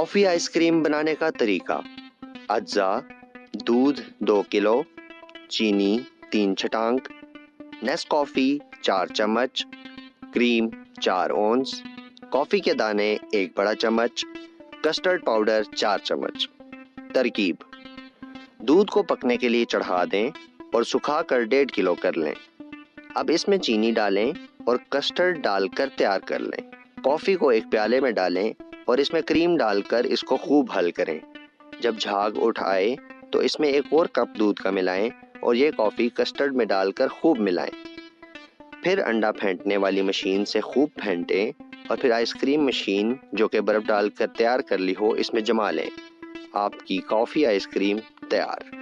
Coffee ice cream बनाने का तरीका। अज्जा: दूध 2 किलो, चीनी 3 छटांक, नेस्कॉफ़ी 4 चम्मच, क्रीम 4 ओंस, कॉफ़ी के दाने 1 बड़ा चम्मच, कस्टर्ड पाउडर 4 चम्मच। तरकीब: दूध को पकने के लिए चढ़ा दें और सुखाकर 1.5 किलो कर लें। अब इसमें चीनी डालें और कस्टर्ड डालकर तैयार कर लें। कॉफ़ी को एक प्याले में डालें और इसमें क्रीम डालकर इसको खूब हल करें। जब झाग उठ आए तो इसमें 1 और कप दूध का मिलाएं और ये कॉफ़ी कस्टर्ड में डालकर खूब मिलाएं। फिर अंडा फेंटने वाली मशीन से खूब फेंटें और फिर आइसक्रीम मशीन जो कि बर्फ़ डालकर तैयार कर ली हो इसमें जमा लें। आपकी कॉफ़ी आइसक्रीम तैयार।